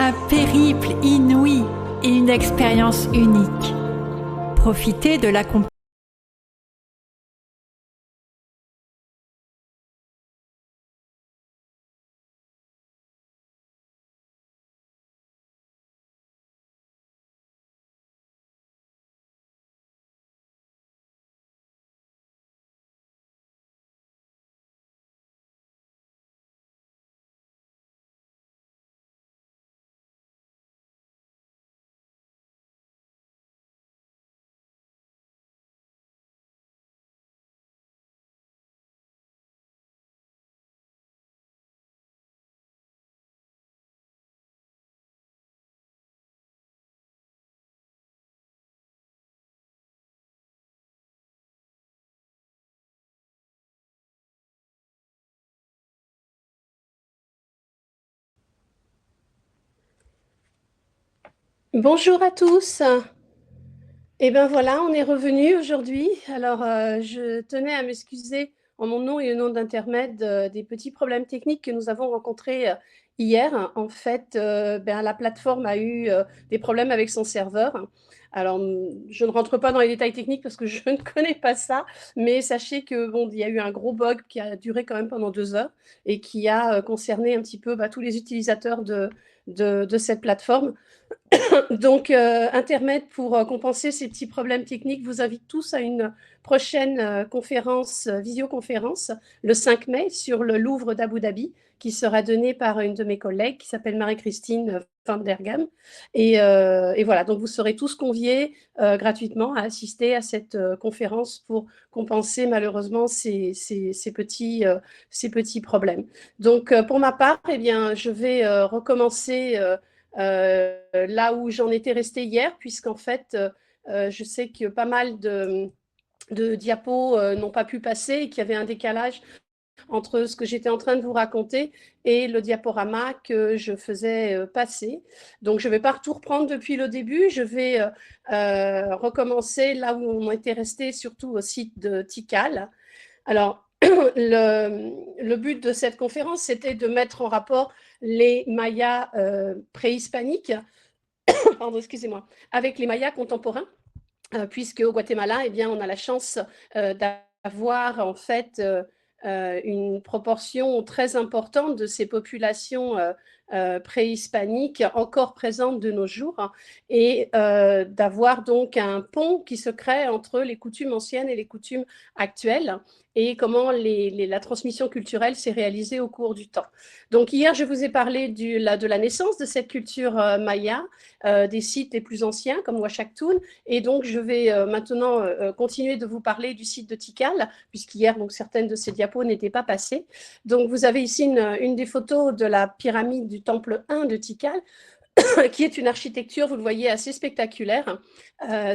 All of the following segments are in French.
Un périple inouï et une expérience unique. Profitez de la compagnie. Bonjour à tous. Et ben voilà, on est revenu aujourd'hui. Alors, je tenais à m'excuser en mon nom et au nom d'Intermed des petits problèmes techniques que nous avons rencontrés hier. En fait, la plateforme a eu des problèmes avec son serveur. Alors, je ne rentre pas dans les détails techniques parce que je ne connais pas ça, mais sachez que bon, il y a eu un gros bug qui a duré quand même pendant 2 heures et qui a concerné un petit peu tous les utilisateurs de cette plateforme. Donc, Intermed, pour compenser ces petits problèmes techniques, vous invite tous à une prochaine conférence, visioconférence, le 5 mai, sur le Louvre d'Abu Dhabi, qui sera donnée par une de mes collègues qui s'appelle Marie-Christine Van der Gam. Et voilà, donc vous serez tous conviés gratuitement à assister à cette conférence pour compenser malheureusement ces petits problèmes. Donc, pour ma part, eh bien, je vais recommencer là où j'en étais restée hier, puisqu'en fait, je sais que pas mal de diapos n'ont pas pu passer et qu'il y avait un décalage entre ce que j'étais en train de vous raconter et le diaporama que je faisais passer. Donc, je ne vais pas tout reprendre depuis le début. Je vais recommencer là où on était resté, surtout au site de Tikal. Alors, le but de cette conférence, c'était de mettre en rapport les Mayas préhispaniques, pardon, excusez-moi, avec les Mayas contemporains, puisque au Guatemala, eh bien, on a la chance d'avoir en fait une proportion très importante de ces populations préhispaniques encore présentes de nos jours, hein, et d'avoir donc un pont qui se crée entre les coutumes anciennes et les coutumes actuelles et comment la transmission culturelle s'est réalisée au cours du temps. Donc hier, je vous ai parlé de la naissance de cette culture maya, des sites les plus anciens comme Ouachactoun, et donc je vais maintenant continuer de vous parler du site de Tikal, puisqu'hier, donc, certaines de ces diapos n'étaient pas passées. Donc vous avez ici une des photos de la pyramide du temple 1 de Tikal, qui est une architecture, vous le voyez, assez spectaculaire.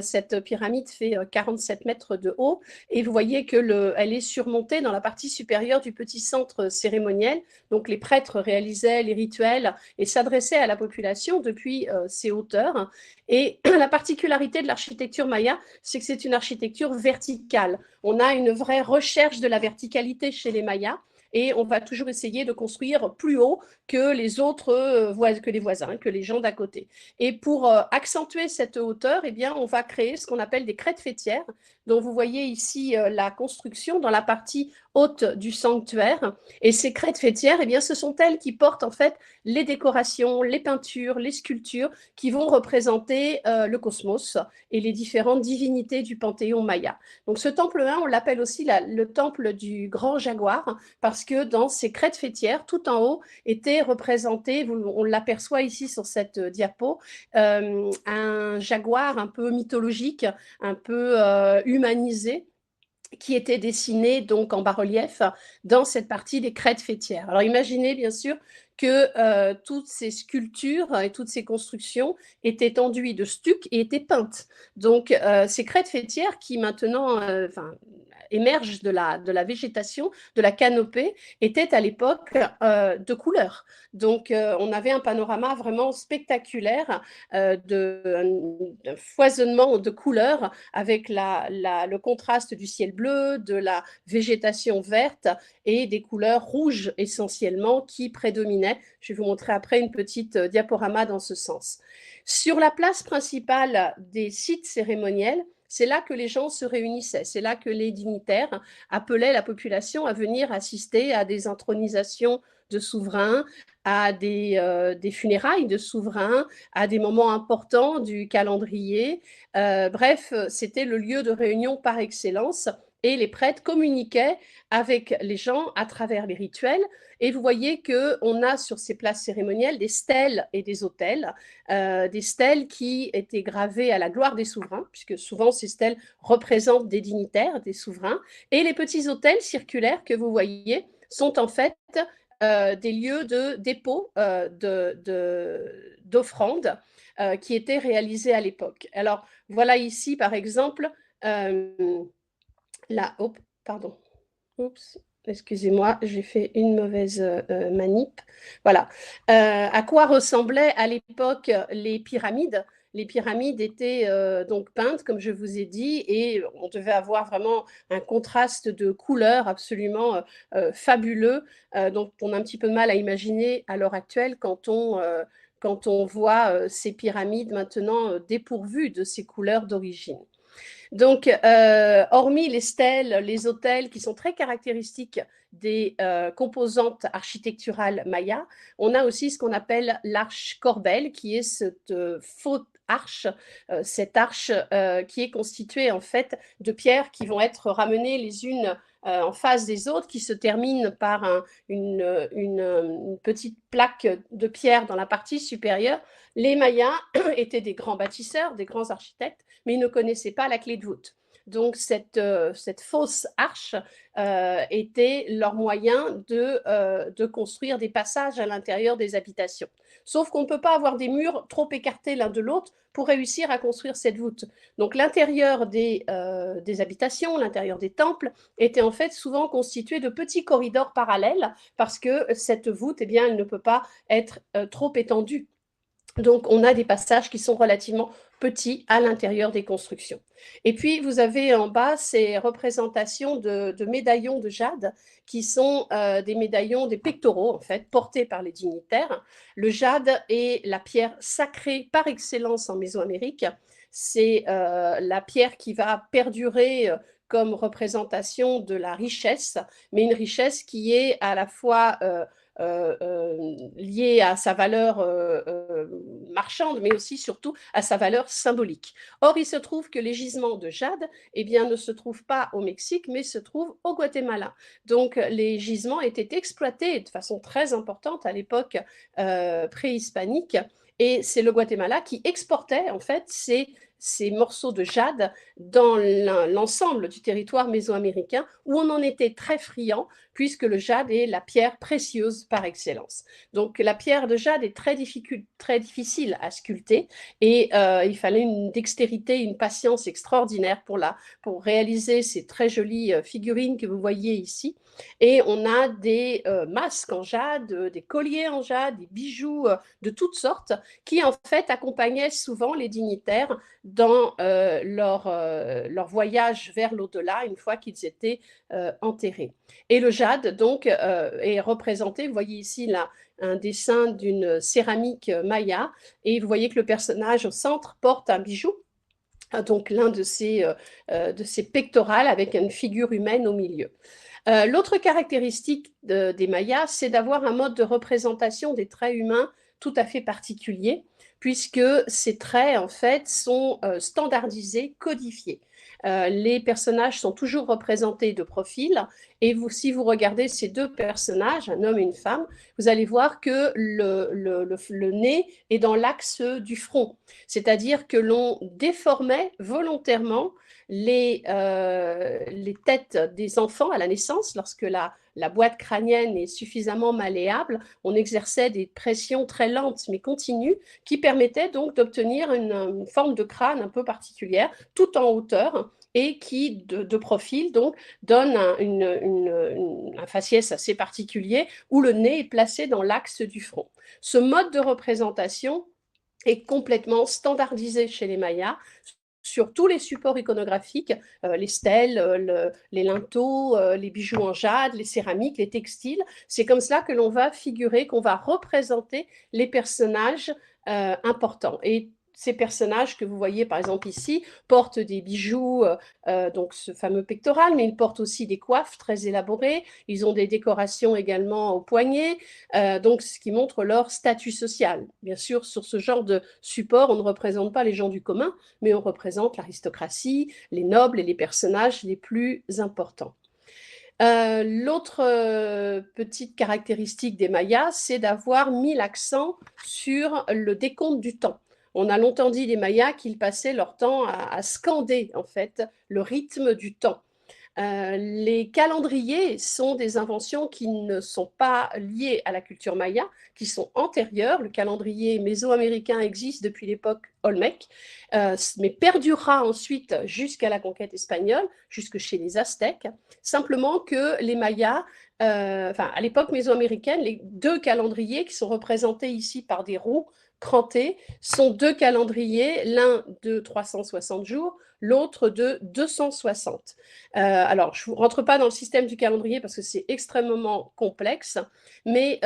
Cette pyramide fait 47 mètres de haut et vous voyez qu'elle est surmontée dans la partie supérieure du petit centre cérémoniel. Donc les prêtres réalisaient les rituels et s'adressaient à la population depuis ces hauteurs. Et la particularité de l'architecture maya, c'est que c'est une architecture verticale. On a une vraie recherche de la verticalité chez les Mayas. Et on va toujours essayer de construire plus haut que les autres que les voisins, que les gens d'à côté. Et pour accentuer cette hauteur, eh bien, on va créer ce qu'on appelle des crêtes fêtières. Donc, vous voyez ici la construction dans la partie haute du sanctuaire. Et ces crêtes fêtières, eh bien, ce sont elles qui portent en fait les décorations, les peintures, les sculptures qui vont représenter le cosmos et les différentes divinités du panthéon maya. Donc, ce temple-là, on l'appelle aussi le temple du grand jaguar, parce que dans ces crêtes fêtières, tout en haut, était représenté, on l'aperçoit ici sur cette diapo, un jaguar un peu mythologique, un peu humanisé, qui était dessiné donc en bas-relief dans cette partie des crêtes fêtières. Alors imaginez bien sûr que toutes ces sculptures et toutes ces constructions étaient enduites de stuc et étaient peintes. Donc ces crêtes fêtières qui maintenant émergent de la végétation, de la canopée, étaient à l'époque de couleur. Donc on avait un panorama vraiment spectaculaire d'un foisonnement de couleurs avec le contraste du ciel bleu, de la végétation verte et des couleurs rouges essentiellement qui prédominaient terminait. Je vais vous montrer après une petite diaporama dans ce sens. Sur la place principale des sites cérémoniels, c'est là que les gens se réunissaient, c'est là que les dignitaires appelaient la population à venir assister à des intronisations de souverains, à des funérailles de souverains, à des moments importants du calendrier. Bref, c'était le lieu de réunion par excellence et les prêtres communiquaient avec les gens à travers les rituels. Et vous voyez qu'on a sur ces places cérémonielles des stèles et des autels, des stèles qui étaient gravées à la gloire des souverains, puisque souvent ces stèles représentent des dignitaires, des souverains. Et les petits autels circulaires que vous voyez sont en fait des lieux de dépôt d'offrandes qui étaient réalisés à l'époque. Alors, voilà ici, par exemple, pardon. Oups, excusez-moi, j'ai fait une mauvaise manip. Voilà. À quoi ressemblaient à l'époque les pyramides? Les pyramides étaient donc peintes, comme je vous ai dit, et on devait avoir vraiment un contraste de couleurs absolument fabuleux. Donc, on a un petit peu de mal à imaginer à l'heure actuelle quand on voit ces pyramides maintenant dépourvues de ces couleurs d'origine. Donc, hormis les stèles, les autels qui sont très caractéristiques des composantes architecturales mayas, on a aussi ce qu'on appelle l'arche corbelle, qui est cette fausse arche, cette arche qui est constituée en fait de pierres qui vont être ramenées les unes en face des autres, qui se terminent par une petite plaque de pierre dans la partie supérieure. Les Mayas étaient des grands bâtisseurs, des grands architectes, mais ils ne connaissaient pas la clé de voûte. Donc, cette fausse arche était leur moyen de construire des passages à l'intérieur des habitations. Sauf qu'on ne peut pas avoir des murs trop écartés l'un de l'autre pour réussir à construire cette voûte. Donc, l'intérieur des habitations, l'intérieur des temples, était en fait souvent constitué de petits corridors parallèles parce que cette voûte, eh bien, elle ne peut pas être trop étendue. Donc, on a des passages qui sont relativement petits à l'intérieur des constructions. Et puis, vous avez en bas ces représentations de médaillons de jade qui sont des médaillons, des pectoraux, en fait, portés par les dignitaires. Le jade est la pierre sacrée par excellence en Mésoamérique. C'est la pierre qui va perdurer comme représentation de la richesse, mais une richesse qui est à la fois liée à sa valeur marchande, mais aussi surtout à sa valeur symbolique. Or, il se trouve que les gisements de jade eh bien, ne se trouvent pas au Mexique, mais se trouvent au Guatemala. Donc, les gisements étaient exploités de façon très importante à l'époque préhispanique, et c'est le Guatemala qui exportait en fait ces morceaux de jade dans l'ensemble du territoire mésoaméricain où on en était très friand puisque le jade est la pierre précieuse par excellence. Donc la pierre de jade est très difficile à sculpter et il fallait une dextérité, une patience extraordinaire pour réaliser ces très jolies figurines que vous voyez ici. Et on a des masques en jade, des colliers en jade, des bijoux de toutes sortes qui en fait accompagnaient souvent les dignitaires dans leur voyage vers l'au-delà une fois qu'ils étaient enterrés. Et le jade, donc, est représenté, vous voyez ici là, un dessin d'une céramique maya, et vous voyez que le personnage au centre porte un bijou, donc l'un de ces pectorales avec une figure humaine au milieu. L'autre caractéristique des Mayas, c'est d'avoir un mode de représentation des traits humains tout à fait particulier, puisque ces traits, en fait, sont standardisés, codifiés. Les personnages sont toujours représentés de profil, et si vous regardez ces deux personnages, un homme et une femme, vous allez voir que le nez est dans l'axe du front, c'est-à-dire que l'on déformait volontairement les têtes des enfants à la naissance, lorsque la boîte crânienne est suffisamment malléable, on exerçait des pressions très lentes mais continues qui permettaient donc d'obtenir une forme de crâne un peu particulière, tout en hauteur, et qui, de profil, donc, donne un faciès assez particulier où le nez est placé dans l'axe du front. Ce mode de représentation est complètement standardisé chez les Mayas, sur tous les supports iconographiques, les stèles, les linteaux, les bijoux en jade, les céramiques, les textiles. C'est comme cela que l'on va figurer, qu'on va représenter les personnages importants. Et ces personnages que vous voyez par exemple ici portent des bijoux, donc ce fameux pectoral, mais ils portent aussi des coiffes très élaborées. Ils ont des décorations également au poignet, donc ce qui montre leur statut social. Bien sûr, sur ce genre de support, on ne représente pas les gens du commun, mais on représente l'aristocratie, les nobles et les personnages les plus importants. L'autre petite caractéristique des Mayas, c'est d'avoir mis l'accent sur le décompte du temps. On a longtemps dit des Mayas qu'ils passaient leur temps à scander en fait le rythme du temps. Les calendriers sont des inventions qui ne sont pas liées à la culture maya, qui sont antérieures. Le calendrier mésoaméricain existe depuis l'époque Olmec, mais perdurera ensuite jusqu'à la conquête espagnole, jusque chez les Aztèques. Simplement que les Mayas, à l'époque mésoaméricaine, les deux calendriers qui sont représentés ici par des roues crantées sont deux calendriers, l'un de 360 jours, l'autre de 260. Alors, je ne rentre pas dans le système du calendrier parce que c'est extrêmement complexe, mais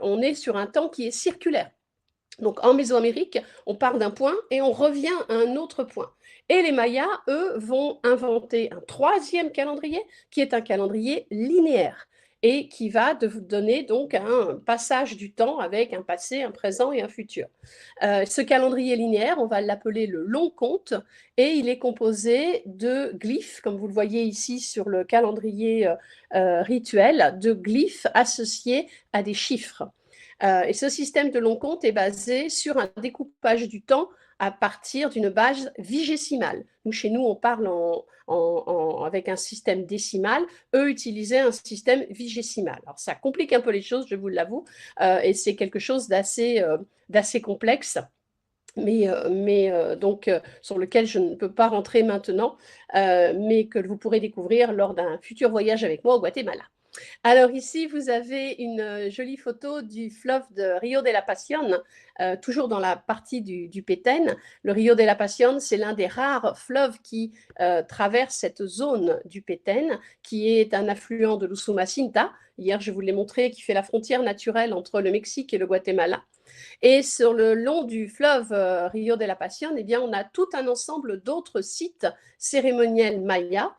on est sur un temps qui est circulaire. Donc, en Mésoamérique, on part d'un point et on revient à un autre point. Et les Mayas, eux, vont inventer un troisième calendrier qui est un calendrier linéaire et qui va donner donc un passage du temps avec un passé, un présent et un futur. Ce calendrier linéaire, on va l'appeler le long compte et il est composé de glyphes, comme vous le voyez ici sur le calendrier rituel, de glyphes associés à des chiffres. Et ce système de long compte est basé sur un découpage du temps à partir d'une base vigésimale. Nous, chez nous, on parle avec un système décimal. Eux utilisaient un système vigésimal. Alors, ça complique un peu les choses, je vous l'avoue, et c'est quelque chose d'assez complexe. Donc, sur lequel je ne peux pas rentrer maintenant, mais que vous pourrez découvrir lors d'un futur voyage avec moi au Guatemala. Alors ici, vous avez une jolie photo du fleuve de Rio de la Pasión, toujours dans la partie du Petén. Le Rio de la Pasión, c'est l'un des rares fleuves qui traverse cette zone du Petén, qui est un affluent de l'Usumacinta. Hier, je vous l'ai montré, qui fait la frontière naturelle entre le Mexique et le Guatemala. Et sur le long du fleuve Rio de la Pasión, eh bien, on a tout un ensemble d'autres sites cérémoniels mayas,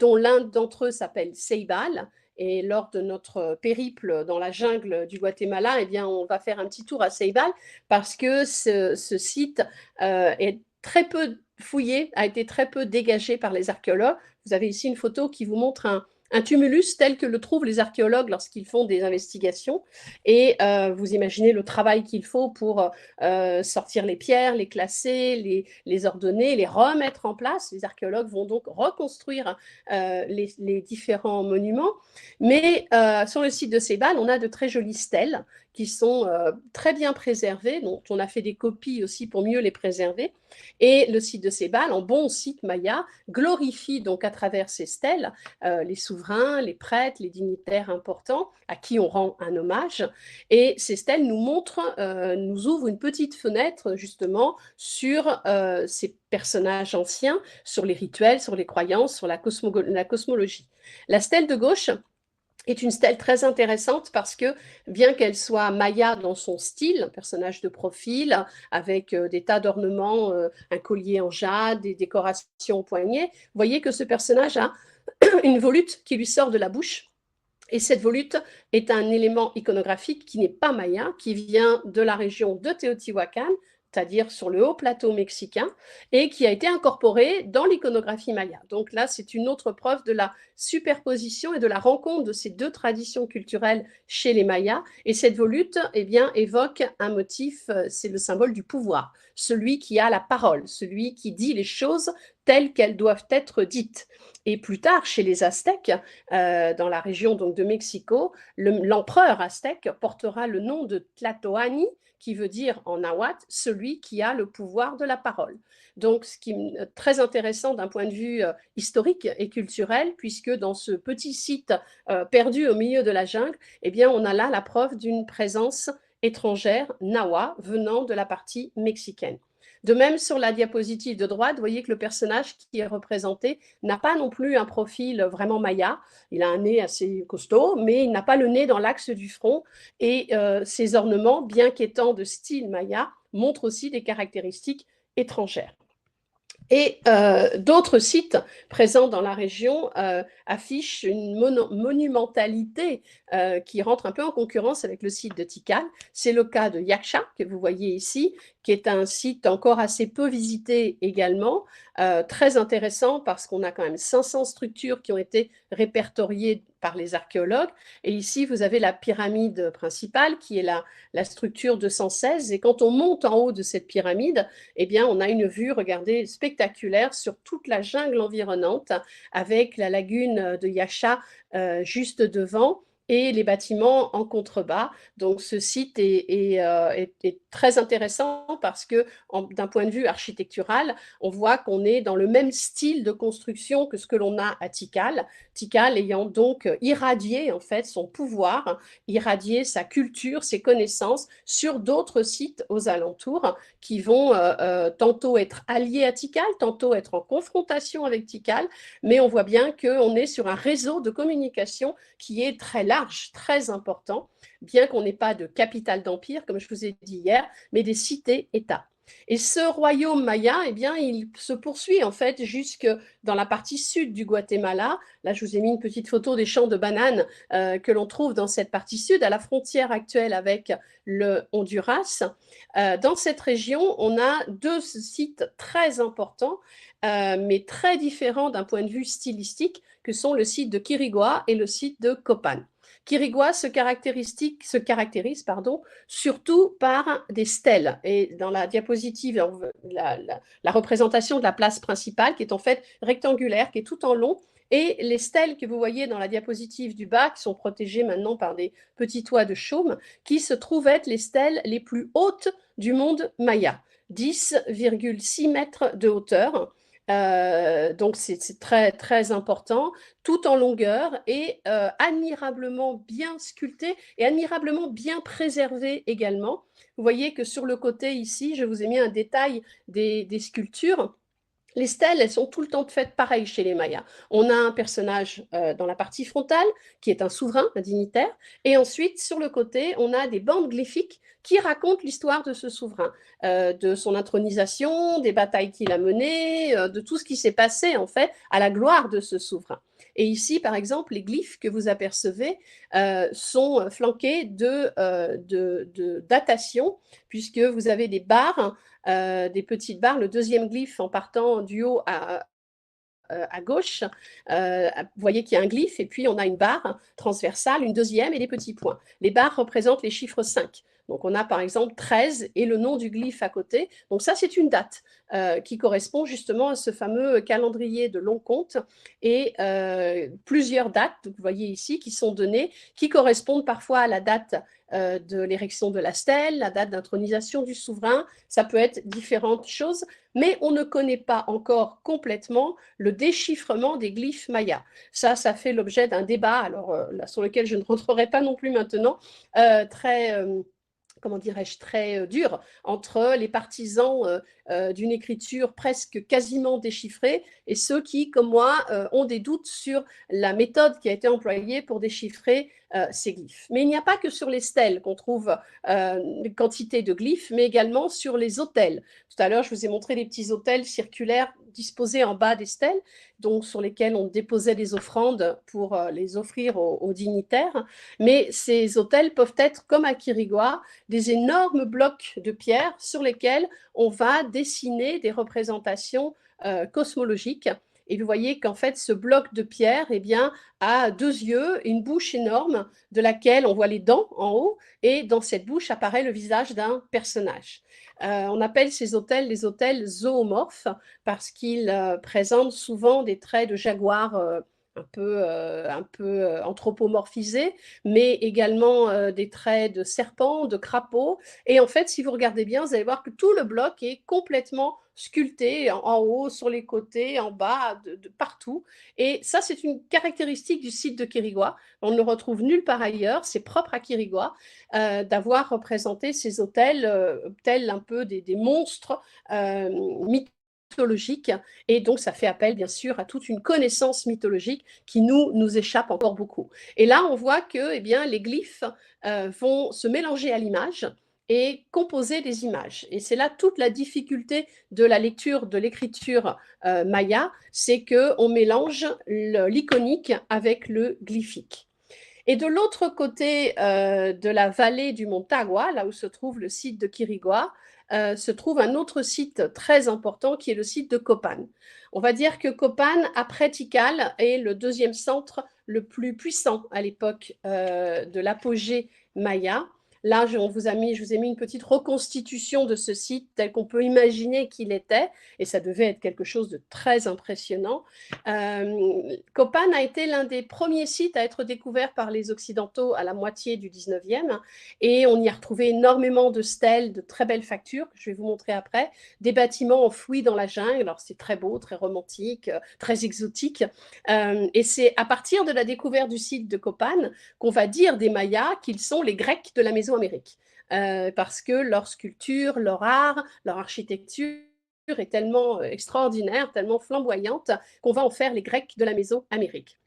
dont l'un d'entre eux s'appelle Ceibal. Et lors de notre périple dans la jungle du Guatemala, eh bien, on va faire un petit tour à Ceibal parce que ce site est très peu fouillé, a été très peu dégagé par les archéologues. Vous avez ici une photo qui vous montre un tumulus tel que le trouvent les archéologues lorsqu'ils font des investigations. Et vous imaginez le travail qu'il faut pour sortir les pierres, les classer, les ordonner, les remettre en place. Les archéologues vont donc reconstruire les différents monuments. Mais sur le site de Ceibal, on a de très jolies stèles qui sont très bien préservées, dont on a fait des copies aussi pour mieux les préserver. Et le site de Ceibal, en bon site maya, glorifie donc à travers ces stèles les souverains, les prêtres, les dignitaires importants à qui on rend un hommage. Et ces stèles nous montrent, nous ouvrent une petite fenêtre justement sur ces personnages anciens, sur les rituels, sur les croyances, sur la cosmologie. La stèle de gauche est une stèle très intéressante parce que, bien qu'elle soit maya dans son style, un personnage de profil, avec des tas d'ornements, un collier en jade, des décorations au poignet, vous voyez que ce personnage a une volute qui lui sort de la bouche. Et cette volute est un élément iconographique qui n'est pas maya, qui vient de la région de Teotihuacan, c'est-à-dire sur le haut plateau mexicain, et qui a été incorporé dans l'iconographie maya. Donc là, c'est une autre preuve de la superposition et de la rencontre de ces deux traditions culturelles chez les Mayas. Et cette volute, eh bien, évoque un motif, c'est le symbole du pouvoir, celui qui a la parole, celui qui dit les choses telles qu'elles doivent être dites. Et plus tard, chez les Aztèques, dans la région donc, de Mexico, l'empereur aztèque portera le nom de Tlatoani, qui veut dire en nahuatl celui qui a le pouvoir de la parole. Donc, ce qui est très intéressant d'un point de vue historique et culturel, puisque dans ce petit site perdu au milieu de la jungle, eh bien, on a là la preuve d'une présence étrangère, nawa, venant de la partie mexicaine. De même, sur la diapositive de droite, vous voyez que le personnage qui est représenté n'a pas non plus un profil vraiment maya. Il a un nez assez costaud, mais il n'a pas le nez dans l'axe du front. Et ses ornements, bien qu'étant de style maya, montrent aussi des caractéristiques étrangères. Et d'autres sites présents dans la région affichent une monumentalité qui rentre un peu en concurrence avec le site de Tikal. C'est le cas de Yaksha, que vous voyez ici, qui est un site encore assez peu visité également, très intéressant parce qu'on a quand même 500 structures qui ont été répertoriées par les archéologues. Et ici, vous avez la pyramide principale, qui est la structure 216. Et quand on monte en haut de cette pyramide, eh bien, on a une vue, regardez, spectaculaire sur toute la jungle environnante, avec la lagune de Yaksha juste devant et les bâtiments en contrebas. Donc, ce site est très intéressant parce que, d'un point de vue architectural, on voit qu'on est dans le même style de construction que ce que l'on a à Tikal. Tikal ayant donc irradié, en fait, son pouvoir, irradié sa culture, ses connaissances sur d'autres sites aux alentours qui vont tantôt être alliés à Tikal, tantôt être en confrontation avec Tikal, mais on voit bien qu'on est sur un réseau de communication qui est très large, très important, bien qu'on n'ait pas de capitale d'empire, comme je vous ai dit hier, mais des cités-États. Et ce royaume maya, eh bien, il se poursuit en fait jusque dans la partie sud du Guatemala. Là, je vous ai mis une petite photo des champs de bananes que l'on trouve dans cette partie sud, à la frontière actuelle avec le Honduras. Dans cette région, on a deux sites très importants, mais très différents d'un point de vue stylistique, que sont le site de Quirigua et le site de Copan. Quirigua se caractérise surtout par des stèles. Et dans la diapositive, la représentation de la place principale, qui est en fait rectangulaire, qui est tout en long, et les stèles que vous voyez dans la diapositive du bas, qui sont protégées maintenant par des petits toits de chaume, qui se trouvent être les stèles les plus hautes du monde maya, 10,6 mètres de hauteur. Donc c'est très, très important, tout en longueur et admirablement bien sculpté et admirablement bien préservé également. Vous voyez que sur le côté ici, je vous ai mis un détail des sculptures. Les stèles, elles sont tout le temps faites pareil chez les Mayas. On a un personnage dans la partie frontale qui est un souverain, un dignitaire, et ensuite sur le côté, on a des bandes glyphiques qui racontent l'histoire de ce souverain, de son intronisation, des batailles qu'il a menées, de tout ce qui s'est passé en fait à la gloire de ce souverain. Et ici, par exemple, les glyphes que vous apercevez sont flanqués de datations, puisque vous avez des barres, des petites barres, le deuxième glyphe en partant du haut à gauche, vous voyez qu'il y a un glyphe et puis on a une barre transversale, une deuxième et des petits points. Les barres représentent les chiffres 5. Donc on a par exemple 13 et le nom du glyphe à côté. Donc ça c'est une date qui correspond justement à ce fameux calendrier de long compte et plusieurs dates, vous voyez ici, qui sont données, qui correspondent parfois à la date de l'érection de la stèle, la date d'intronisation du souverain. Ça peut être différentes choses, mais on ne connaît pas encore complètement le déchiffrement des glyphes mayas. Ça fait l'objet d'un débat, alors là, sur lequel je ne rentrerai pas non plus maintenant, très comment dirais-je, très dur entre les partisans d'une écriture presque quasiment déchiffrée et ceux qui, comme moi, ont des doutes sur la méthode qui a été employée pour déchiffrer ces glyphes. Mais il n'y a pas que sur les stèles qu'on trouve une quantité de glyphes, mais également sur les autels. Tout à l'heure, je vous ai montré des petits autels circulaires disposés en bas des stèles, donc sur lesquels on déposait des offrandes pour les offrir aux dignitaires. Mais ces autels peuvent être, comme à Quirigua, des énormes blocs de pierre sur lesquels on va dessiner des représentations cosmologiques. Et vous voyez qu'en fait, ce bloc de pierre eh bien, a deux yeux, une bouche énorme de laquelle on voit les dents en haut, et dans cette bouche apparaît le visage d'un personnage. On appelle ces autels les autels zoomorphes parce qu'ils présentent souvent des traits de jaguar un peu anthropomorphisés, mais également des traits de serpent, de crapaud. Et en fait, si vous regardez bien, vous allez voir que tout le bloc est complètement sculpté en haut, sur les côtés, en bas, de partout. Et ça, c'est une caractéristique du site de Quiriguá. On ne le retrouve nulle part ailleurs. C'est propre à Quiriguá d'avoir représenté ces autels tels un peu des monstres mythologiques. Et donc, ça fait appel, bien sûr, à toute une connaissance mythologique qui nous échappe encore beaucoup. Et là, on voit que eh bien, les glyphes vont se mélanger à l'image et composer des images. Et c'est là toute la difficulté de la lecture de l'écriture maya, c'est qu'on mélange l'iconique avec le glyphique. Et de l'autre côté de la vallée du mont Tagua, là où se trouve le site de Quiriguá, se trouve un autre site très important qui est le site de Copan. On va dire que Copan, après Tikal, est le deuxième centre le plus puissant à l'époque de l'apogée maya. Là, je vous ai mis une petite reconstitution de ce site tel qu'on peut imaginer qu'il était, et ça devait être quelque chose de très impressionnant. Copan a été l'un des premiers sites à être découvert par les Occidentaux à la moitié du 19e, et on y a retrouvé énormément de stèles, de très belles factures, que je vais vous montrer après, des bâtiments enfouis dans la jungle. Alors c'est très beau, très romantique, très exotique, et c'est à partir de la découverte du site de Copan qu'on va dire des Mayas qu'ils sont les Grecs de la Mésoamérique, parce que leur sculpture, leur art, leur architecture est tellement extraordinaire, tellement flamboyante, qu'on va en faire les Grecs de la Mésoamérique.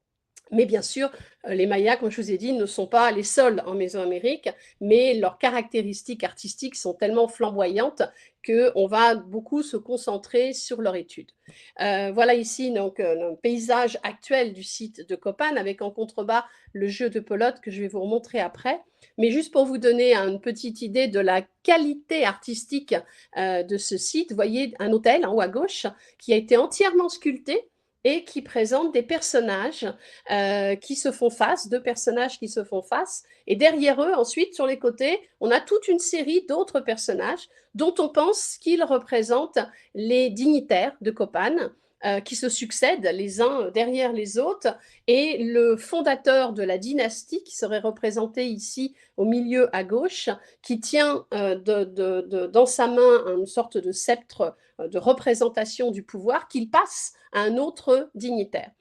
Mais bien sûr, les Mayas, comme je vous ai dit, ne sont pas les seuls en Mésoamérique, mais leurs caractéristiques artistiques sont tellement flamboyantes qu'on va beaucoup se concentrer sur leur étude. Voilà ici donc le paysage actuel du site de Copan, avec en contrebas le jeu de pelote que je vais vous remontrer après. Mais juste pour vous donner une petite idée de la qualité artistique de ce site, vous voyez un hôtel en haut à gauche qui a été entièrement sculpté et qui présente des personnages qui se font face, deux personnages qui se font face, et derrière eux, ensuite, sur les côtés, on a toute une série d'autres personnages dont on pense qu'ils représentent les dignitaires de Copan, qui se succèdent les uns derrière les autres, et le fondateur de la dynastie, qui serait représenté ici au milieu à gauche, qui tient dans sa main une sorte de sceptre de représentation du pouvoir, qu'il passe à un autre dignitaire.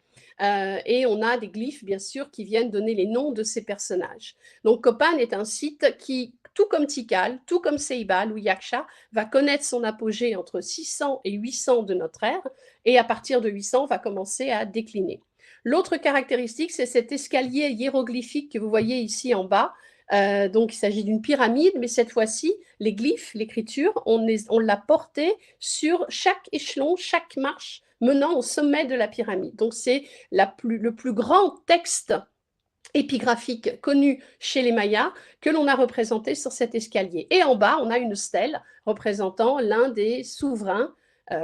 Et on a des glyphes, bien sûr, qui viennent donner les noms de ces personnages. Donc, Copan est un site qui, tout comme Tikal, tout comme Ceibal ou Yaksha, va connaître son apogée entre 600 et 800 de notre ère, et à partir de 800, va commencer à décliner. L'autre caractéristique, c'est cet escalier hiéroglyphique que vous voyez ici en bas. Donc, il s'agit d'une pyramide, mais cette fois-ci, les glyphes, l'écriture, on l'a porté sur chaque échelon, chaque marche menant au sommet de la pyramide. Donc, c'est le plus grand texte épigraphique connu chez les Mayas que l'on a représenté sur cet escalier. Et en bas, on a une stèle représentant l'un des souverains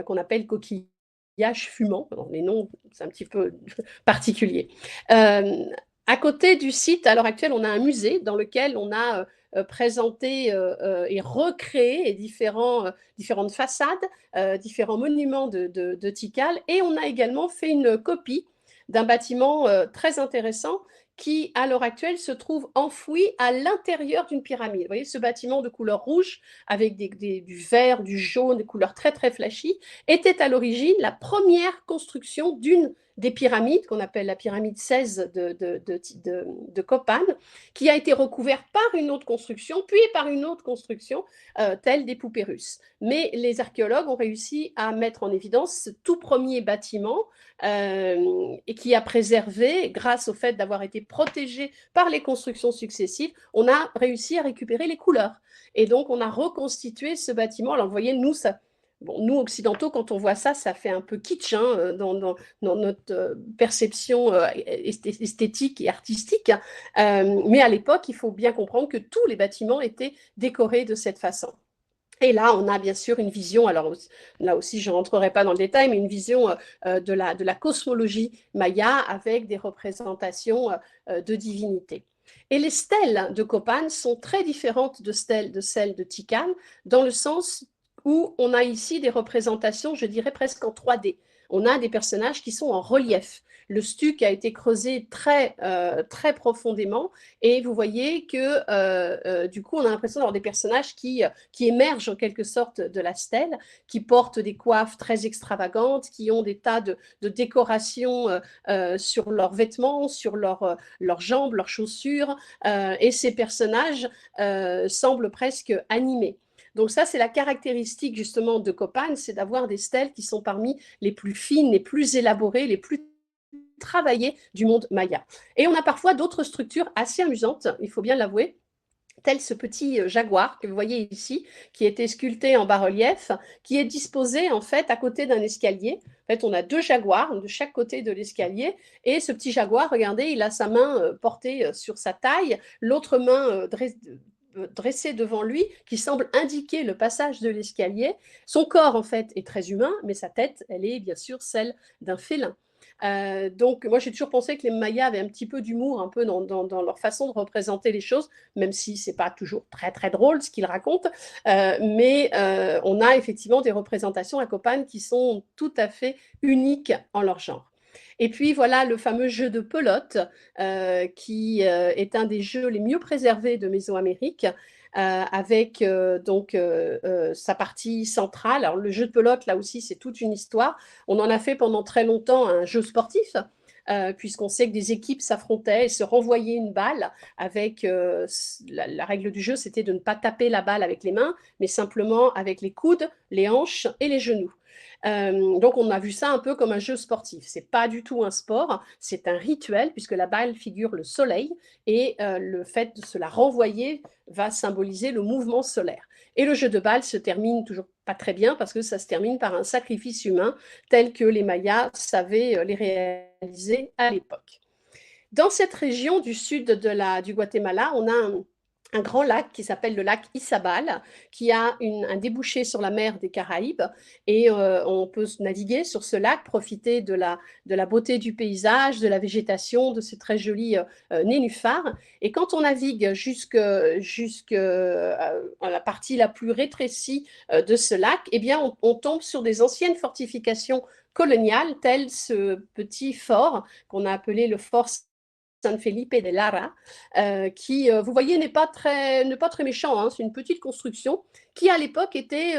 qu'on appelle coquillage fumant. Alors, les noms, c'est un petit peu particulier. À côté du site, à l'heure actuelle, on a un musée dans lequel on a présenté et recréé différentes façades, différents monuments de Tikal. Et on a également fait une copie d'un bâtiment très intéressant qui, à l'heure actuelle, se trouve enfoui à l'intérieur d'une pyramide. Vous voyez, ce bâtiment de couleur rouge, avec du vert, du jaune, des couleurs très, très flashy, était à l'origine la première construction d'une des pyramides, qu'on appelle la pyramide 16 de Copan, qui a été recouverte par une autre construction, puis par une autre construction, telle des poupées russes. Mais les archéologues ont réussi à mettre en évidence ce tout premier bâtiment et qui a préservé, grâce au fait d'avoir été protégé par les constructions successives, on a réussi à récupérer les couleurs. Et donc, on a reconstitué ce bâtiment. Alors, vous voyez, nous, nous, occidentaux, quand on voit ça, ça fait un peu kitsch hein, dans notre perception esthétique et artistique. Mais à l'époque, il faut bien comprendre que tous les bâtiments étaient décorés de cette façon. Et là, on a bien sûr une vision, alors là aussi, je ne rentrerai pas dans le détail, mais une vision de la cosmologie maya avec des représentations de divinités. Et les stèles de Copan sont très différentes de celles de Tikal, dans le sens où on a ici des représentations, je dirais presque en 3D. On a des personnages qui sont en relief. le stuc a été creusé très profondément et vous voyez que du coup, on a l'impression d'avoir des personnages qui émergent en quelque sorte de la stèle, qui portent des coiffes très extravagantes, qui ont des tas de décorations sur leurs vêtements, sur leurs jambes, leurs chaussures, et ces personnages semblent presque animés. Donc ça, c'est la caractéristique justement de Copán, c'est d'avoir des stèles qui sont parmi les plus fines, les plus élaborées, les plus travaillées du monde maya. Et on a parfois d'autres structures assez amusantes, il faut bien l'avouer, tel ce petit jaguar que vous voyez ici, qui a été sculpté en bas-relief, qui est disposé en fait à côté d'un escalier. En fait, on a 2 jaguars de chaque côté de l'escalier, et ce petit jaguar, regardez, il a sa main portée sur sa taille, l'autre main dressée devant lui, qui semble indiquer le passage de l'escalier. Son corps, en fait, est très humain, mais sa tête, elle est bien sûr celle d'un félin. Donc, moi, j'ai toujours pensé que les Mayas avaient un petit peu d'humour, un peu dans leur façon de représenter les choses, même si c'est pas toujours très drôle ce qu'ils racontent. Mais on a effectivement des représentations à Copán qui sont tout à fait uniques en leur genre. Et puis voilà le fameux jeu de pelote, qui est un des jeux les mieux préservés de Mésoamérique, avec donc sa partie centrale. Alors le jeu de pelote, là aussi, c'est toute une histoire. On en a fait pendant très longtemps un jeu sportif, puisqu'on sait que des équipes s'affrontaient et se renvoyaient une balle avec la règle du jeu, c'était de ne pas taper la balle avec les mains, mais simplement avec les coudes, les hanches et les genoux. Donc on a vu ça un peu comme un jeu sportif. C'est pas du tout un sport, c'est un rituel puisque la balle figure le soleil et le fait de se la renvoyer va symboliser le mouvement solaire. Et le jeu de balle se termine toujours pas très bien parce que ça se termine par un sacrifice humain tel que les Mayas savaient les réaliser à l'époque. Dans cette région du sud du Guatemala, on a un grand lac qui s'appelle le lac Izabal, qui a un débouché sur la mer des Caraïbes, et on peut naviguer sur ce lac, profiter de la beauté du paysage, de la végétation, de ces très jolis nénuphars. Et quand on navigue jusque la partie la plus rétrécie de ce lac, eh bien, on tombe sur des anciennes fortifications coloniales, tel ce petit fort qu'on a appelé le fort San Felipe de Lara, qui, vous voyez, n'est pas très méchant, hein. C'est une petite construction qui, à l'époque, était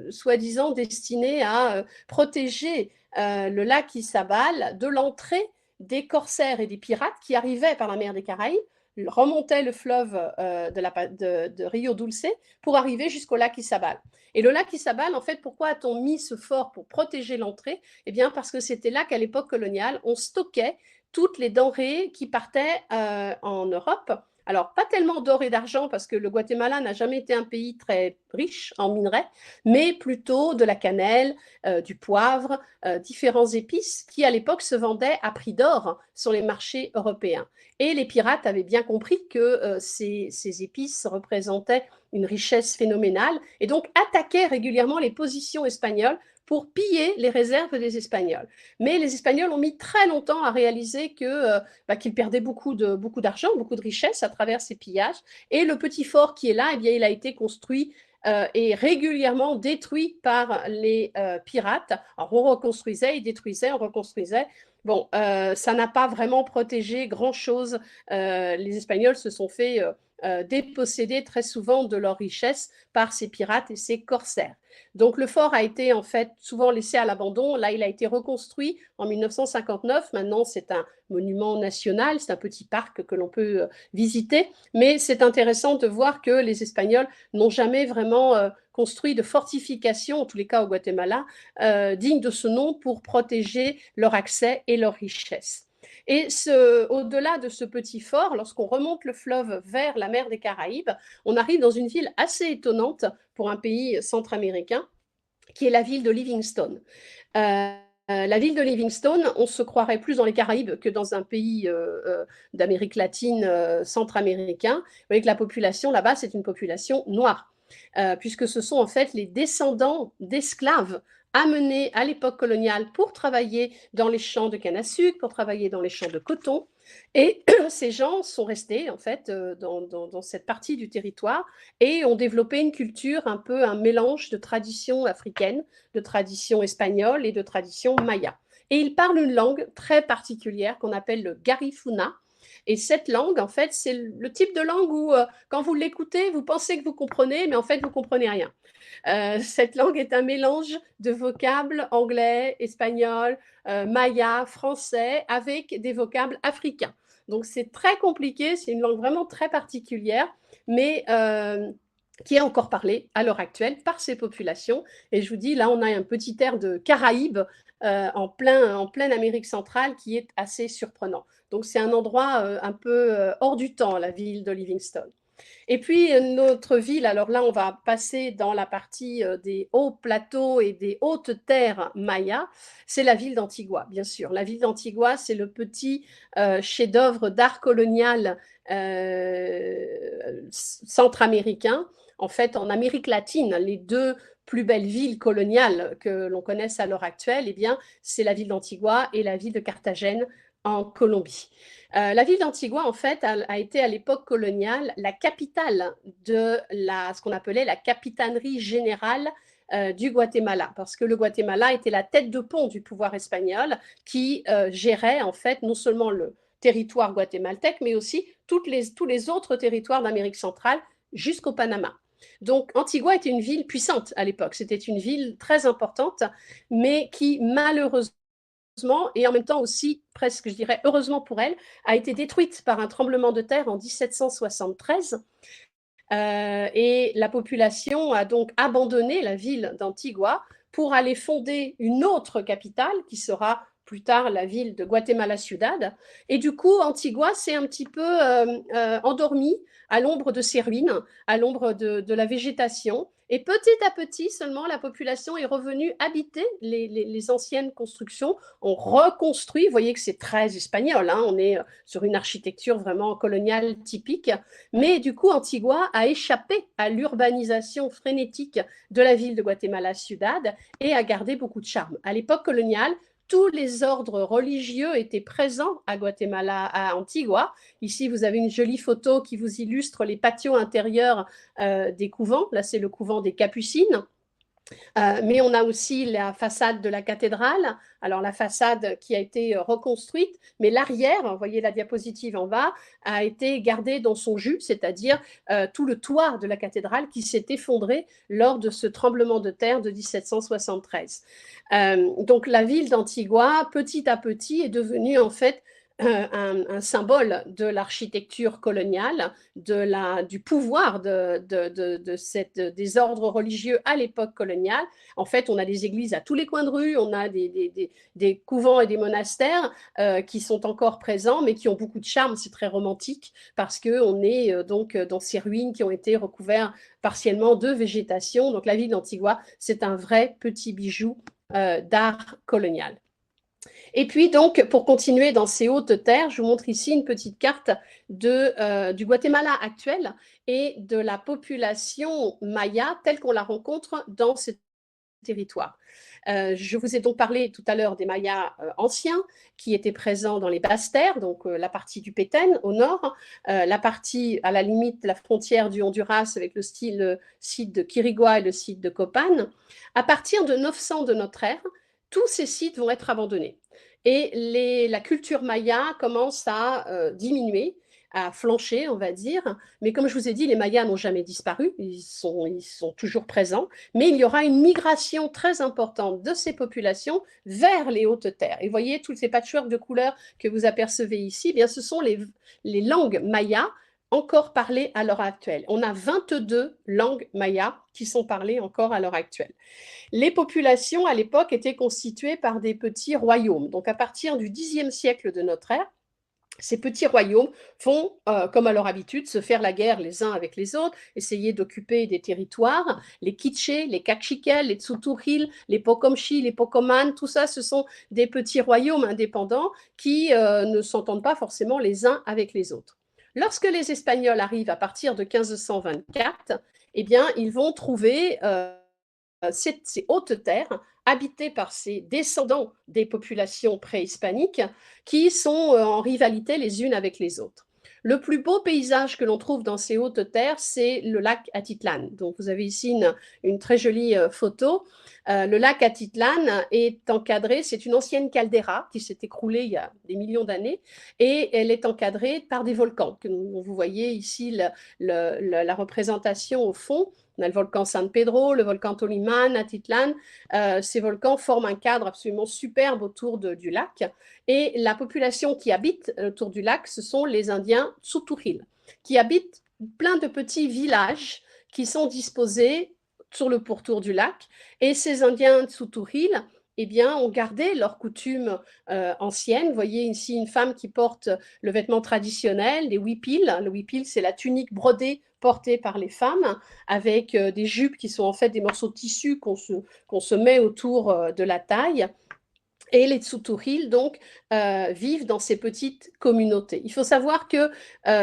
soi-disant destinée à protéger le lac Izabal de l'entrée des corsaires et des pirates qui arrivaient par la mer des Caraïbes, remontaient le fleuve de Rio Dulce pour arriver jusqu'au lac Izabal. Et le lac Izabal, en fait, pourquoi a-t-on mis ce fort pour protéger l'entrée? Eh bien, parce que c'était là qu'à l'époque coloniale, on stockait toutes les denrées qui partaient en Europe. Alors, pas tellement d'or et d'argent, parce que le Guatemala n'a jamais été un pays très riche en minerais, mais plutôt de la cannelle, du poivre, différents épices qui, à l'époque, se vendaient à prix d'or sur les marchés européens. Et les pirates avaient bien compris que ces épices représentaient une richesse phénoménale et donc attaquaient régulièrement les positions espagnoles pour piller les réserves des Espagnols. Mais les Espagnols ont mis très longtemps à réaliser qu'ils perdaient beaucoup d'argent, beaucoup de richesses à travers ces pillages. Et le petit fort qui est là, eh bien, il a été construit et régulièrement détruit par les pirates. Alors, on reconstruisait, ils détruisaient, on reconstruisait. Bon, ça n'a pas vraiment protégé grand-chose. Les Espagnols se sont fait déposséder très souvent de leurs richesses par ces pirates et ces corsaires. Donc le fort a été en fait souvent laissé à l'abandon. Là, il a été reconstruit en 1959. Maintenant, c'est un monument national, c'est un petit parc que l'on peut visiter. Mais c'est intéressant de voir que les Espagnols n'ont jamais vraiment construit de fortifications, en tous les cas au Guatemala, dignes de ce nom pour protéger leur accès et leur richesse. Et au-delà de ce petit fort, lorsqu'on remonte le fleuve vers la mer des Caraïbes, on arrive dans une ville assez étonnante pour un pays centra-américain, qui est la ville de Livingstone. La ville de Livingstone, on se croirait plus dans les Caraïbes que dans un pays d'Amérique latine centra-américain. Vous voyez que la population là-bas, c'est une population noire, puisque ce sont en fait les descendants d'esclaves amenés à l'époque coloniale pour travailler dans les champs de canne à sucre, pour travailler dans les champs de coton. Et ces gens sont restés en fait dans cette partie du territoire et ont développé une culture, un peu un mélange de traditions africaines, de traditions espagnoles et de traditions mayas. Et ils parlent une langue très particulière qu'on appelle le Garifuna. Et cette langue, en fait, c'est le type de langue où, quand vous l'écoutez, vous pensez que vous comprenez, mais en fait, vous comprenez rien. Cette langue est un mélange de vocables anglais, espagnol, maya, français, avec des vocables africains. Donc c'est très compliqué, c'est une langue vraiment très particulière, mais qui est encore parlée à l'heure actuelle par ces populations. Et je vous dis, là, on a un petit air de Caraïbes en pleine Amérique centrale qui est assez surprenant. Donc c'est un endroit un peu hors du temps, la ville de Livingstone. Et puis, notre ville, alors là, on va passer dans la partie des hauts plateaux et des hautes terres mayas, c'est la ville d'Antigua, bien sûr. La ville d'Antigua, c'est le petit chef-d'œuvre d'art colonial centra-américain. En fait, en Amérique latine, les deux plus belles villes coloniales que l'on connaisse à l'heure actuelle, eh bien, c'est la ville d'Antigua et la ville de Carthagène en Colombie. La ville d'Antigua, en fait, a été à l'époque coloniale la capitale de ce qu'on appelait la capitainerie générale du Guatemala, parce que le Guatemala était la tête de pont du pouvoir espagnol qui gérait en fait non seulement le territoire guatémaltèque, mais aussi tous les autres territoires d'Amérique centrale jusqu'au Panama. Donc Antigua était une ville puissante à l'époque, c'était une ville très importante, mais qui malheureusement et en même temps aussi, presque je dirais heureusement pour elle, a été détruite par un tremblement de terre en 1773. Et la population a donc abandonné la ville d'Antigua pour aller fonder une autre capitale qui sera plus tard la ville de Guatemala Ciudad. Et du coup, Antigua s'est un petit peu endormie à l'ombre de ses ruines, à l'ombre de la végétation. Et petit à petit, seulement, la population est revenue habiter les anciennes constructions. On reconstruit, vous voyez que c'est très espagnol, hein, on est sur une architecture vraiment coloniale typique. Mais du coup, Antigua a échappé à l'urbanisation frénétique de la ville de Guatemala Ciudad et a gardé beaucoup de charme. À l'époque coloniale, tous les ordres religieux étaient présents à Guatemala, à Antigua. Ici, vous avez une jolie photo qui vous illustre les patios intérieurs des couvents. Là, c'est le couvent des Capucines. Mais on a aussi la façade de la cathédrale, alors la façade qui a été reconstruite, mais l'arrière, vous voyez la diapositive en bas, a été gardé dans son jus, c'est-à-dire tout le toit de la cathédrale qui s'est effondré lors de ce tremblement de terre de 1773. Donc la ville d'Antigua, petit à petit, est devenue en fait un symbole de l'architecture coloniale, du pouvoir des ordres religieux à l'époque coloniale. En fait, on a des églises à tous les coins de rue, on a des couvents et des monastères qui sont encore présents, mais qui ont beaucoup de charme. C'est très romantique parce qu'on est donc dans ces ruines qui ont été recouvertes partiellement de végétation. Donc la ville d'Antigua, c'est un vrai petit bijou d'art colonial. Et puis donc, pour continuer dans ces hautes terres, je vous montre ici une petite carte du Guatemala actuel et de la population maya telle qu'on la rencontre dans ce territoire. Je vous ai donc parlé tout à l'heure des Mayas anciens qui étaient présents dans les basses terres, donc la partie du Petén au nord, la partie à la limite, la frontière du Honduras avec le site de Quirigua et le site de Copan. À partir de 900 de notre ère, tous ces sites vont être abandonnés. Et la culture maya commence à diminuer, à flancher, on va dire. Mais comme je vous ai dit, les Mayas n'ont jamais disparu, ils sont toujours présents. Mais il y aura une migration très importante de ces populations vers les hautes terres. Et vous voyez, tous ces patchworks de couleurs que vous apercevez ici, eh bien, ce sont les langues mayas encore parlées à l'heure actuelle. On a 22 langues mayas qui sont parlées encore à l'heure actuelle. Les populations, à l'époque, étaient constituées par des petits royaumes. Donc, à partir du Xe siècle de notre ère, ces petits royaumes vont, comme à leur habitude, se faire la guerre les uns avec les autres, essayer d'occuper des territoires. Les Quichés, les Cachiquel, les Tsuturil, les Pocomchi, les Pocoman, tout ça, ce sont des petits royaumes indépendants qui ne s'entendent pas forcément les uns avec les autres. Lorsque les Espagnols arrivent à partir de 1524, eh bien, ils vont trouver ces hautes terres habitées par ces descendants des populations préhispaniques qui sont en rivalité les unes avec les autres. Le plus beau paysage que l'on trouve dans ces hautes terres, c'est le lac Atitlan. Donc, vous avez ici une très jolie photo Le lac Atitlan est encadré, c'est une ancienne caldeira qui s'est écroulée il y a des millions d'années, et elle est encadrée par des volcans. Vous voyez ici la représentation au fond. On a le volcan San Pedro, le volcan Toliman, Atitlan. Ces volcans forment un cadre absolument superbe autour du lac. Et la population qui habite autour du lac, ce sont les Indiens Tsutujil, qui habitent plein de petits villages qui sont disposés sur le pourtour du lac. Et ces Indiens Tsutujil, eh bien, ont gardé leurs coutumes anciennes. Vous voyez ici une femme qui porte le vêtement traditionnel, les huipils. Le huipil, c'est la tunique brodée portée par les femmes, avec des jupes qui sont en fait des morceaux de tissu qu'on se met autour de la taille. Et les Tsutujil, donc, vivent dans ces petites communautés. Il faut savoir que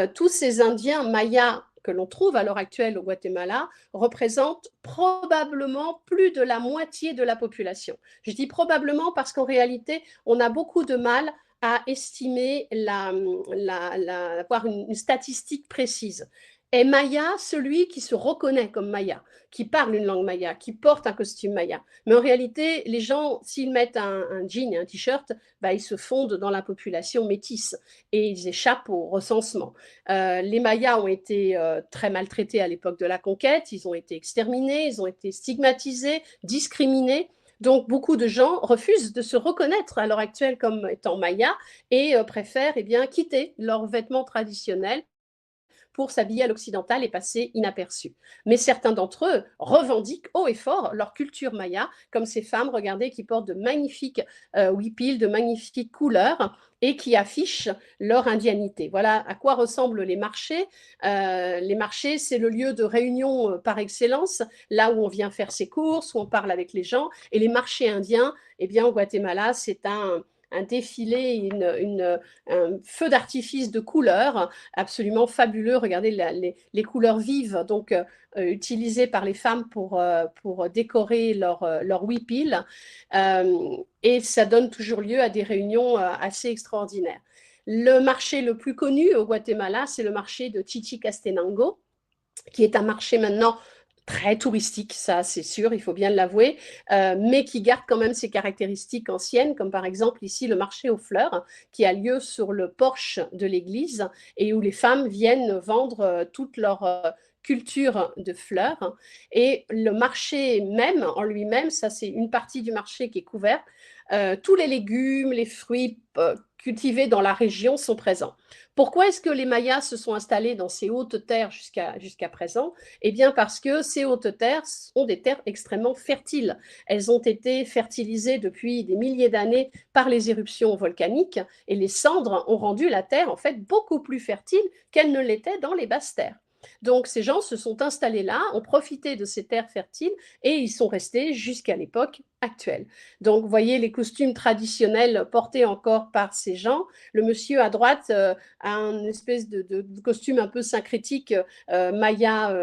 tous ces Indiens mayas que l'on trouve à l'heure actuelle au Guatemala représentent probablement plus de la moitié de la population. Je dis probablement parce qu'en réalité, on a beaucoup de mal à estimer, avoir une statistique précise. Est Maya celui qui se reconnaît comme Maya, qui parle une langue Maya, qui porte un costume Maya. Mais en réalité, les gens, s'ils mettent un jean et un t-shirt, bah, ils se fondent dans la population métisse et ils échappent au recensement. Les Mayas ont été très maltraités à l'époque de la conquête, ils ont été exterminés, ils ont été stigmatisés, discriminés. Donc, beaucoup de gens refusent de se reconnaître à l'heure actuelle comme étant Mayas et préfèrent eh bien, quitter leurs vêtements traditionnels pour s'habiller à l'occidental et passer inaperçus. Mais certains d'entre eux revendiquent haut et fort leur culture maya, comme ces femmes, regardez, qui portent de magnifiques huipils, de magnifiques couleurs et qui affichent leur indianité. Voilà à quoi ressemblent les marchés. Les marchés, c'est le lieu de réunion par excellence, là où on vient faire ses courses, où on parle avec les gens. Et les marchés indiens, eh bien, au Guatemala, c'est un défilé, un feu d'artifice de couleurs absolument fabuleux. Regardez les couleurs vives donc utilisées par les femmes pour décorer leur huipil. Et ça donne toujours lieu à des réunions assez extraordinaires. Le marché le plus connu au Guatemala, c'est le marché de Chichicastenango, qui est un marché maintenant très touristique, ça c'est sûr, il faut bien l'avouer, mais qui garde quand même ses caractéristiques anciennes, comme par exemple ici le marché aux fleurs, qui a lieu sur le porche de l'église et où les femmes viennent vendre toute leur culture de fleurs. Et le marché même, en lui-même, ça c'est une partie du marché qui est couverte, tous les légumes, les fruits cultivés dans la région sont présents. Pourquoi est-ce que les Mayas se sont installés dans ces hautes terres jusqu'à présent? Eh bien parce que ces hautes terres sont des terres extrêmement fertiles. Elles ont été fertilisées depuis des milliers d'années par les éruptions volcaniques et les cendres ont rendu la terre en fait beaucoup plus fertile qu'elle ne l'était dans les basses terres. Donc ces gens se sont installés là, ont profité de ces terres fertiles et ils sont restés jusqu'à l'époque actuelle. Donc vous voyez les costumes traditionnels portés encore par ces gens. Le monsieur à droite a une espèce de costume un peu syncrétique maya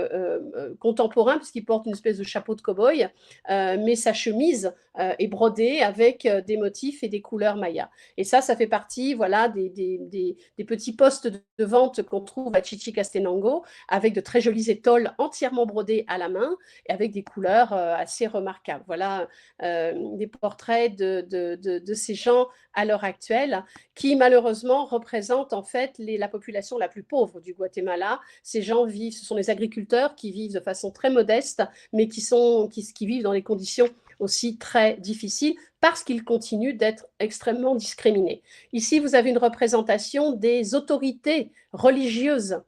contemporain puisqu'il porte une espèce de chapeau de cow-boy, mais sa chemise est brodée avec des motifs et des couleurs maya. Et ça fait partie voilà, des petits postes de vente qu'on trouve à Chichicastenango avec de très jolies étoiles entièrement brodées à la main et avec des couleurs assez remarquables. Voilà des portraits de ces gens à l'heure actuelle qui malheureusement représentent en fait la population la plus pauvre du Guatemala. Ces gens vivent, ce sont les agriculteurs qui vivent de façon très modeste, mais qui vivent dans des conditions aussi très difficiles parce qu'ils continuent d'être extrêmement discriminés. Ici, vous avez une représentation des autorités religieuses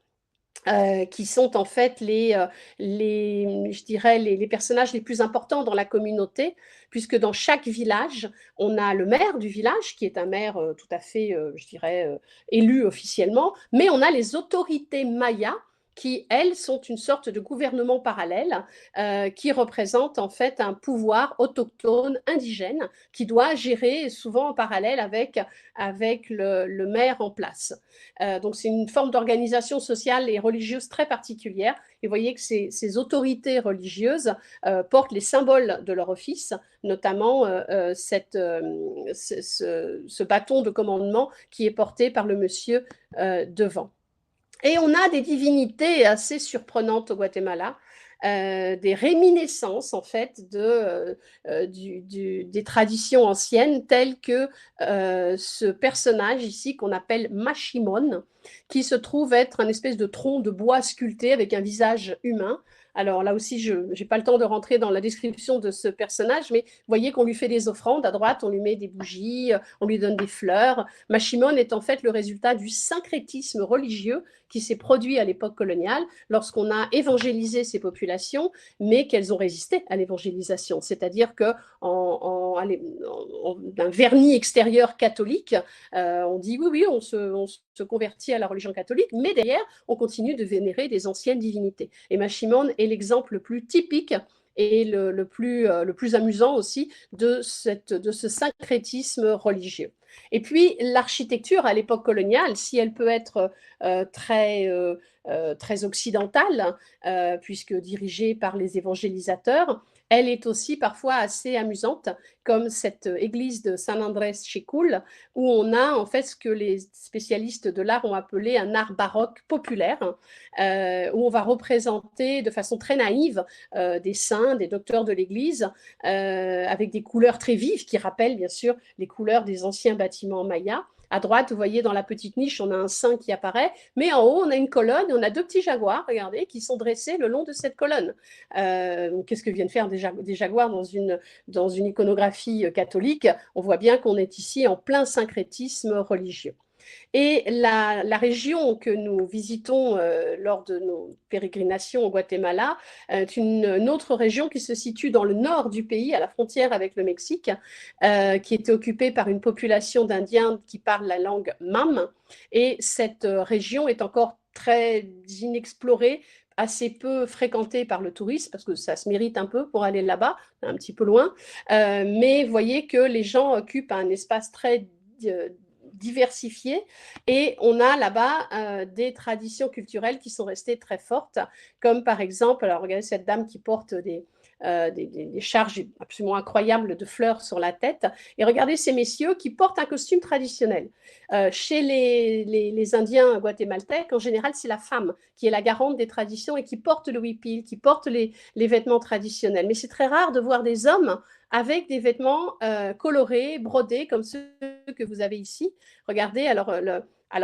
qui sont en fait je dirais les personnages les plus importants dans la communauté, puisque dans chaque village, on a le maire du village, qui est un maire tout à fait, je dirais, élu officiellement, mais on a les autorités mayas, qui, elles, sont une sorte de gouvernement parallèle qui représente en fait un pouvoir autochtone indigène qui doit gérer souvent en parallèle avec le maire en place. Donc c'est une forme d'organisation sociale et religieuse très particulière. Et vous voyez que ces autorités religieuses portent les symboles de leur office, notamment ce bâton de commandement qui est porté par le monsieur devant. Et on a des divinités assez surprenantes au Guatemala. des réminiscences en fait des traditions anciennes, telles que ce personnage ici qu'on appelle Mashimon, qui se trouve être un espèce de tronc de bois sculpté avec un visage humain. Alors là aussi, je n'ai pas le temps de rentrer dans la description de ce personnage, mais vous voyez qu'on lui fait des offrandes. À droite, on lui met des bougies, on lui donne des fleurs. Mashimon est en fait le résultat du syncrétisme religieux qui s'est produit à l'époque coloniale lorsqu'on a évangélisé ces populations, mais qu'elles ont résisté à l'évangélisation. C'est-à-dire d'un vernis extérieur catholique, on dit oui, on se convertit à la religion catholique, mais derrière, on continue de vénérer des anciennes divinités. Et Mashimon est l'exemple le plus typique et le plus amusant aussi de ce syncrétisme religieux. Et puis l'architecture à l'époque coloniale, si elle peut être très occidentale, puisque dirigée par les évangélisateurs, elle est aussi parfois assez amusante, comme cette église de San Andrés Chicul, où on a en fait ce que les spécialistes de l'art ont appelé un art baroque populaire, où on va représenter de façon très naïve des saints, des docteurs de l'église, avec des couleurs très vives qui rappellent bien sûr les couleurs des anciens bâtiments mayas. À droite, vous voyez, dans la petite niche, on a un saint qui apparaît, mais en haut, on a une colonne et on a deux petits jaguars, regardez, qui sont dressés le long de cette colonne. Qu'est-ce que viennent faire des jaguars dans une iconographie catholique? On voit bien qu'on est ici en plein syncrétisme religieux. Et la région que nous visitons lors de nos pérégrinations au Guatemala est une autre région qui se situe dans le nord du pays, à la frontière avec le Mexique, qui était occupée par une population d'Indiens qui parlent la langue Mam. Et cette région est encore très inexplorée, assez peu fréquentée par le tourisme, parce que ça se mérite un peu pour aller là-bas, un petit peu loin. Mais vous voyez que les gens occupent un espace très diversifié et on a là-bas des traditions culturelles qui sont restées très fortes, comme par exemple, alors regardez cette dame qui porte des charges absolument incroyables de fleurs sur la tête, et regardez ces messieurs qui portent un costume traditionnel. Chez les Indiens guatémaltèques, en général, c'est la femme qui est la garante des traditions et qui porte le huipil, qui porte les vêtements traditionnels. Mais c'est très rare de voir des hommes avec des vêtements colorés, brodés, comme ceux que vous avez ici. Regardez, alors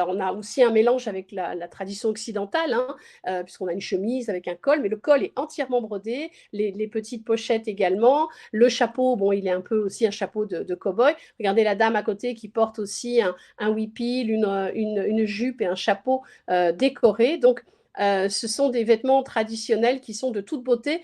on a aussi un mélange avec la tradition occidentale, hein, puisqu'on a une chemise avec un col, mais le col est entièrement brodé, les petites pochettes également, le chapeau, bon, il est un peu aussi un chapeau de cow-boy. Regardez la dame à côté qui porte aussi un huipil, une jupe et un chapeau décoré. Donc, ce sont des vêtements traditionnels qui sont de toute beauté.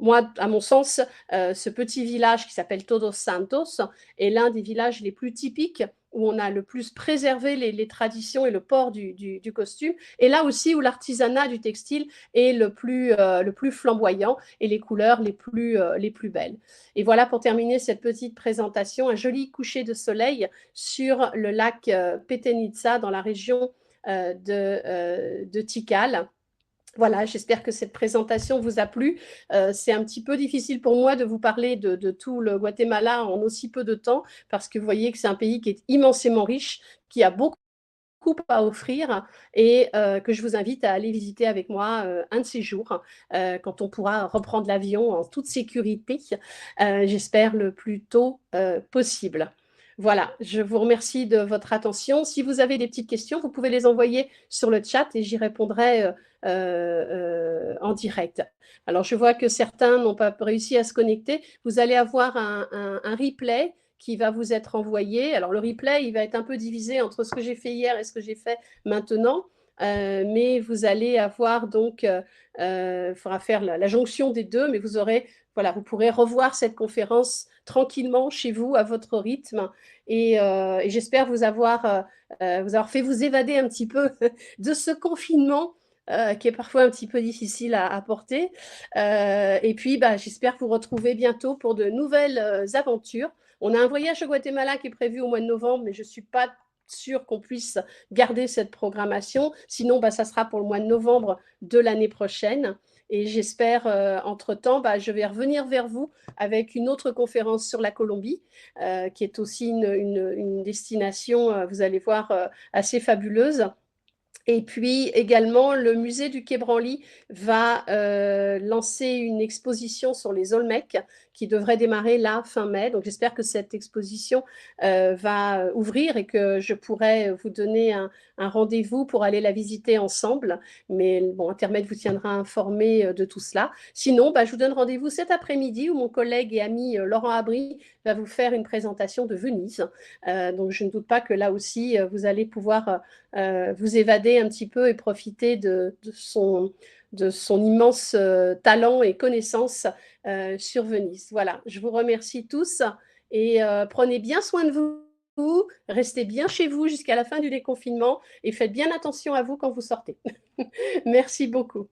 Moi, à mon sens, ce petit village qui s'appelle Todos Santos est l'un des villages les plus typiques où on a le plus préservé les traditions et le port du costume, et là aussi où l'artisanat du textile est le plus flamboyant et les couleurs les plus belles. Et voilà, pour terminer cette petite présentation, un joli coucher de soleil sur le lac Petenitsa dans la région de Tikal. Voilà, j'espère que cette présentation vous a plu. C'est un petit peu difficile pour moi de vous parler de tout le Guatemala en aussi peu de temps, parce que vous voyez que c'est un pays qui est immensément riche, qui a beaucoup à offrir, et que je vous invite à aller visiter avec moi un de ces jours, quand on pourra reprendre l'avion en toute sécurité, j'espère le plus tôt possible. Voilà, je vous remercie de votre attention. Si vous avez des petites questions, vous pouvez les envoyer sur le chat et j'y répondrai en direct. Alors, je vois que certains n'ont pas réussi à se connecter. Vous allez avoir un replay qui va vous être envoyé. Alors, le replay, il va être un peu divisé entre ce que j'ai fait hier et ce que j'ai fait maintenant. Mais vous allez avoir donc, il faudra faire la jonction des deux, mais voilà, vous pourrez revoir cette conférence tranquillement chez vous, à votre rythme. Et j'espère vous avoir fait vous évader un petit peu de ce confinement qui est parfois un petit peu difficile à porter. Et puis, j'espère vous retrouver bientôt pour de nouvelles aventures. On a un voyage au Guatemala qui est prévu au mois de novembre, mais je ne suis pas sûre qu'on puisse garder cette programmation. Sinon, ça sera pour le mois de novembre de l'année prochaine. Et j'espère, entre-temps, je vais revenir vers vous avec une autre conférence sur la Colombie, qui est aussi une destination, vous allez voir, assez fabuleuse. Et puis également, le musée du Quai Branly va lancer une exposition sur les Olmecs qui devrait démarrer là fin mai. Donc j'espère que cette exposition va ouvrir et que je pourrai vous donner un rendez-vous pour aller la visiter ensemble. Mais bon, Internet vous tiendra informé de tout cela. Sinon, bah, je vous donne rendez-vous cet après-midi où mon collègue et ami Laurent Abry va vous faire une présentation de Venise. Donc je ne doute pas que là aussi, vous allez pouvoir vous évader un petit peu et profiter de son immense talent et connaissance sur Venise. Voilà, je vous remercie tous et prenez bien soin de vous, restez bien chez vous jusqu'à la fin du déconfinement et faites bien attention à vous quand vous sortez. Merci beaucoup.